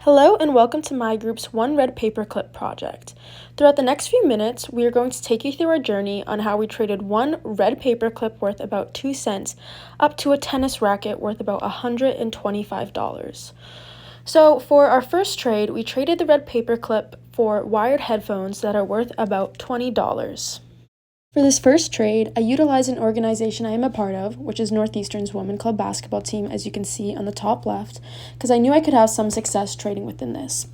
Hello and welcome to my group's Red Paperclip Project. Throughout the next few minutes, we are going to take you through our journey on how we traded one red paperclip worth about 2 cents up to a tennis racket worth about $125. So for our first trade, we traded the red paperclip for wired headphones that are worth about $20. For this first trade, I utilized an organization I am a part of, which is Northeastern's Women Club basketball team, as you can see on the top left, because I knew I could have some success trading within this.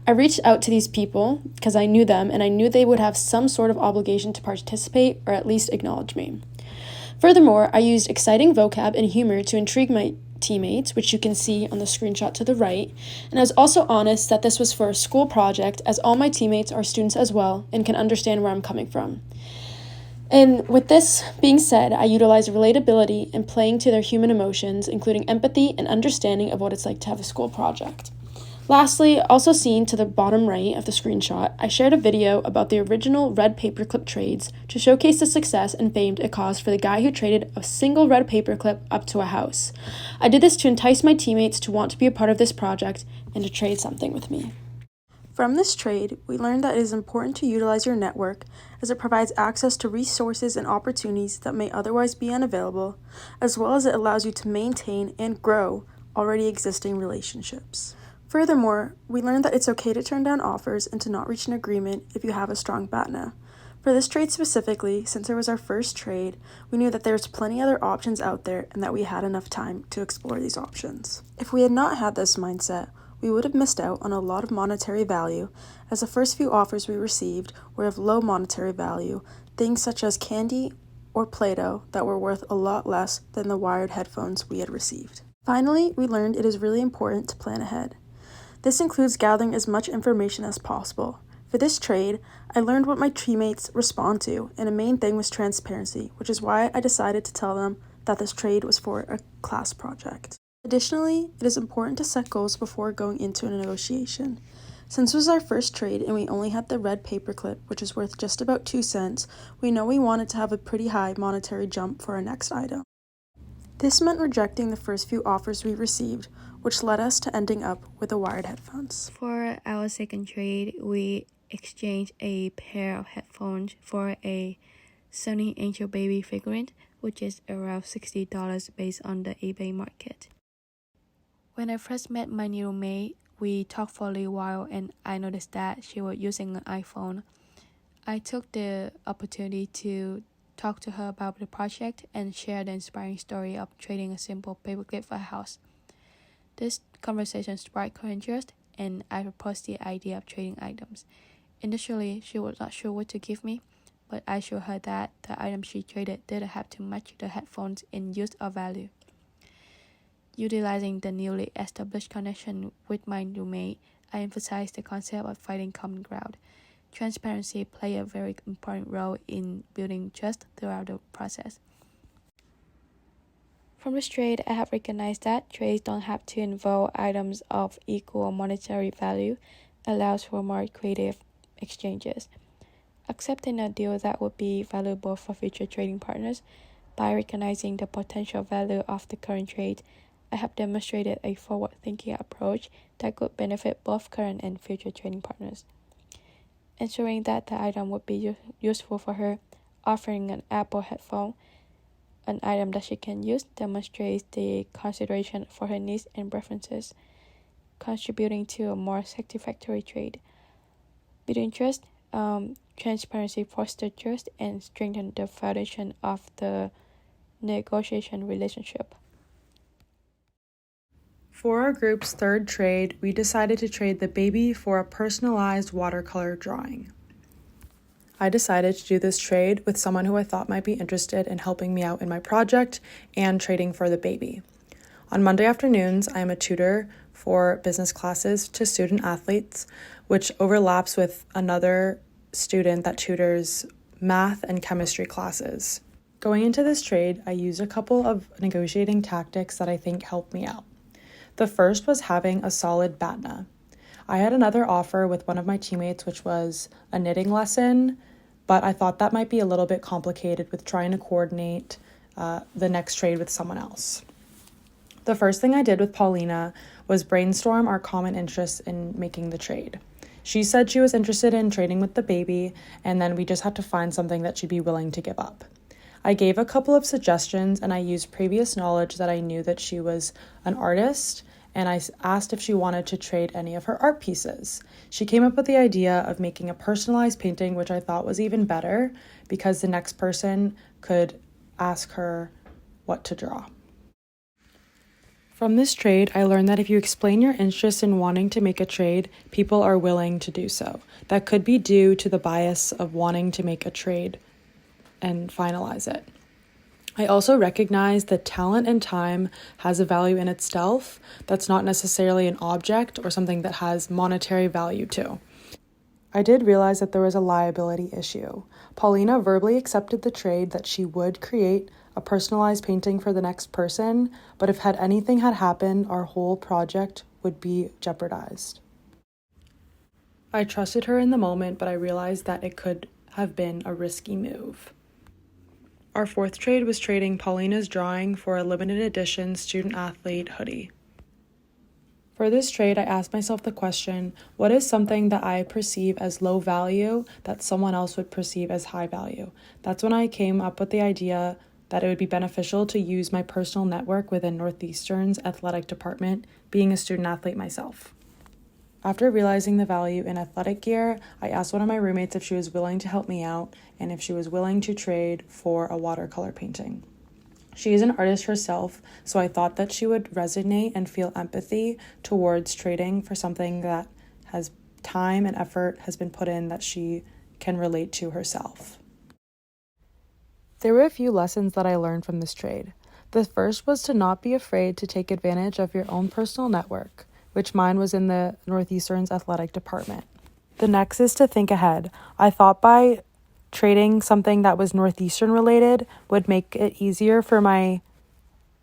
I reached out to these people because I knew them and I knew they would have some sort of obligation to participate or at least acknowledge me. Furthermore, I used exciting vocab and humor to intrigue my teammates, which you can see on the screenshot to the right, and I was also honest that this was for a school project, as all my teammates are students as well and can understand where I'm coming from. And with this being said, I utilize relatability and playing to their human emotions, including empathy and understanding of what it's like to have a school project. Lastly, also seen to the bottom right of the screenshot, I shared a video about the original red paperclip trades to showcase the success and fame it caused for the guy who traded a single red paperclip up to a house. I did this to entice my teammates to want to be a part of this project and to trade something with me. From this trade, we learned that it is important to utilize your network as it provides access to resources and opportunities that may otherwise be unavailable, as well as it allows you to maintain and grow already existing relationships. Furthermore, we learned that it's okay to turn down offers and to not reach an agreement if you have a strong BATNA. For this trade specifically, since it was our first trade, we knew that there's plenty other options out there and that we had enough time to explore these options. If we had not had this mindset, we would have missed out on a lot of monetary value, as the first few offers we received were of low monetary value, things such as candy or Play-Doh that were worth a lot less than the wired headphones we had received. Finally, we learned it is really important to plan ahead. This includes gathering as much information as possible. For this trade, I learned what my teammates respond to, and a main thing was transparency, which is why I decided to tell them that this trade was for a class project. Additionally, it is important to set goals before going into a negotiation. Since it was our first trade and we only had the red paperclip, which is worth just about 2 cents, we know we wanted to have a pretty high monetary jump for our next item. This meant rejecting the first few offers we received, which led us to ending up with the wired headphones. For our second trade, we exchanged a pair of headphones for a Sony Angel Baby figurine, which is around $60 based on the eBay market. When I first met my new roommate, we talked for a little while and I noticed that she was using an iPhone. I took the opportunity to talk to her about the project and share the inspiring story of trading a simple paperclip for a house. This conversation sparked her interest and I proposed the idea of trading items. Initially, she was not sure what to give me, but I showed her that the item she traded didn't have to match the headphones in use or value. Utilizing the newly established connection with my roommate, I emphasized the concept of finding common ground. Transparency played a very important role in building trust throughout the process. From this trade, I have recognized that trades don't have to involve items of equal monetary value, allows for more creative exchanges. Accepting a deal that would be valuable for future trading partners, by recognizing the potential value of the current trade, I have demonstrated a forward-thinking approach that could benefit both current and future trading partners. Ensuring that the item would be useful for her, offering an Apple headphone, an item that she can use, demonstrates the consideration for her needs and preferences, contributing to a more satisfactory trade. Building trust, transparency fosters trust and strengthens the foundation of the negotiation relationship. For our group's third trade, we decided to trade the baby for a personalized watercolor drawing. I decided to do this trade with someone who I thought might be interested in helping me out in my project and trading for the baby. On Monday afternoons, I am a tutor for business classes to student athletes, which overlaps with another student that tutors math and chemistry classes. Going into this trade, I used a couple of negotiating tactics that I think helped me out. The first was having a solid BATNA. I had another offer with one of my teammates, which was a knitting lesson, but I thought that might be a little bit complicated with trying to coordinate the next trade with someone else. The first thing I did with Paulina was brainstorm our common interests in making the trade. She said she was interested in trading with the baby, and then we just had to find something that she'd be willing to give up. I gave a couple of suggestions, and I used previous knowledge that I knew that she was an artist, and I asked if she wanted to trade any of her art pieces. She came up with the idea of making a personalized painting, which I thought was even better because the next person could ask her what to draw. From this trade, I learned that if you explain your interest in wanting to make a trade, people are willing to do so. That could be due to the bias of wanting to make a trade and finalize it. I also recognize that talent and time has a value in itself that's not necessarily an object or something that has monetary value too. I did realize that there was a liability issue. Paulina verbally accepted the trade that she would create a personalized painting for the next person, but if anything had happened, our whole project would be jeopardized. I trusted her in the moment, but I realized that it could have been a risky move. Our fourth trade was trading Paulina's drawing for a limited edition student athlete hoodie. For this trade, I asked myself the question, what is something that I perceive as low value that someone else would perceive as high value? That's when I came up with the idea that it would be beneficial to use my personal network within Northeastern's athletic department, being a student athlete myself. After realizing the value in athletic gear, I asked one of my roommates if she was willing to help me out and if she was willing to trade for a watercolor painting. She is an artist herself, so I thought that she would resonate and feel empathy towards trading for something that has time and effort has been put in that she can relate to herself. There were a few lessons that I learned from this trade. The first was to not be afraid to take advantage of your own personal network, which mine was in the Northeastern's athletic department. The next is to think ahead. I thought by trading something that was Northeastern related would make it easier for my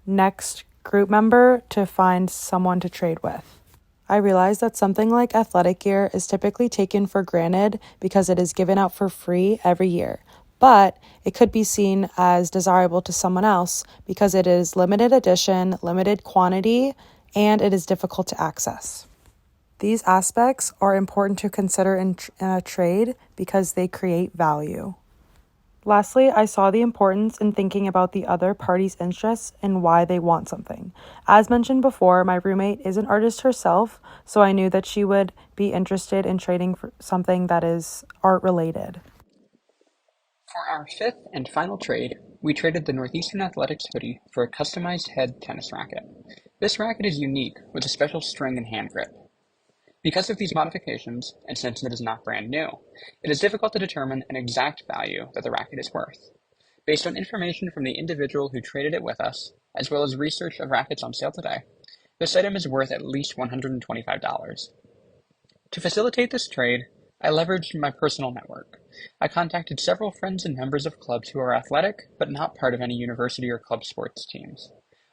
next group member to find someone to trade with. I realized that something like athletic gear is typically taken for granted because it is given out for free every year, but it could be seen as desirable to someone else because it is limited edition, limited quantity, and it is difficult to access. These aspects are important to consider in a trade because they create value. Lastly, I saw the importance in thinking about the other party's interests and why they want something. As mentioned before, my roommate is an artist herself, so I knew that she would be interested in trading for something that is art related. For our fifth and final trade, we traded the Northeastern Athletics hoodie for a customized head tennis racket. This racket is unique with a special string and hand grip. Because of these modifications, and since it is not brand new, it is difficult to determine an exact value that the racket is worth. Based on information from the individual who traded it with us, as well as research of rackets on sale today, this item is worth at least $125. To facilitate this trade, I leveraged my personal network. I contacted several friends and members of clubs who are athletic, but not part of any university or club sports teams.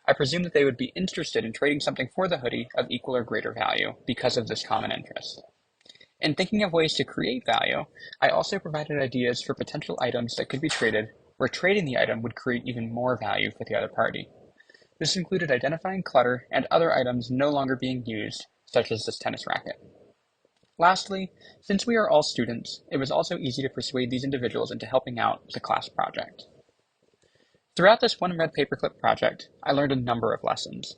I presume that they would be interested in trading something for the hoodie of equal or greater value because of this common interest. In thinking of ways to create value, I also provided ideas for potential items that could be traded where trading the item would create even more value for the other party. This included identifying clutter and other items no longer being used, such as this tennis racket. Lastly, since we are all students, it was also easy to persuade these individuals into helping out with the class project. Throughout this one Red Paperclip project, I learned a number of lessons.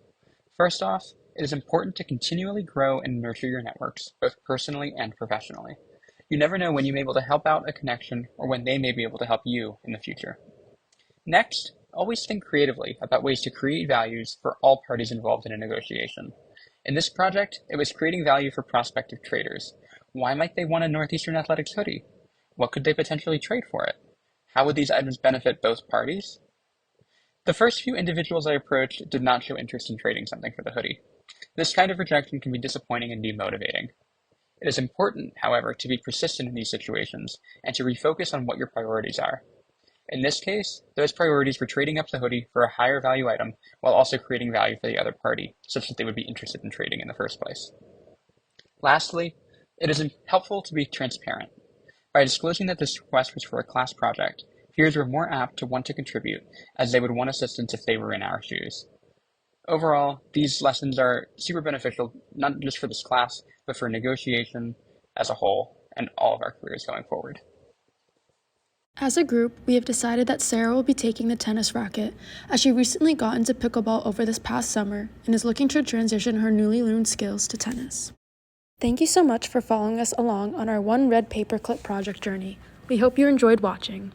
First off, it is important to continually grow and nurture your networks, both personally and professionally. You never know when you may be able to help out a connection or when they may be able to help you in the future. Next, always think creatively about ways to create values for all parties involved in a negotiation. In this project, it was creating value for prospective traders. Why might they want a Northeastern Athletics hoodie? What could they potentially trade for it? How would these items benefit both parties? The first few individuals I approached did not show interest in trading something for the hoodie. This kind of rejection can be disappointing and demotivating. It is important, however, to be persistent in these situations and to refocus on what your priorities are. In this case, those priorities were trading up the hoodie for a higher value item while also creating value for the other party, such that they would be interested in trading in the first place. Lastly, it is helpful to be transparent. By disclosing that this request was for a class project, peers were more apt to want to contribute, as they would want assistance if they were in our shoes. Overall, these lessons are super beneficial, not just for this class, but for negotiation as a whole and all of our careers going forward. As a group, we have decided that Sarah will be taking the tennis racket, as she recently got into pickleball over this past summer and is looking to transition her newly learned skills to tennis. Thank you so much for following us along on our One Red Paperclip Project journey. We hope you enjoyed watching.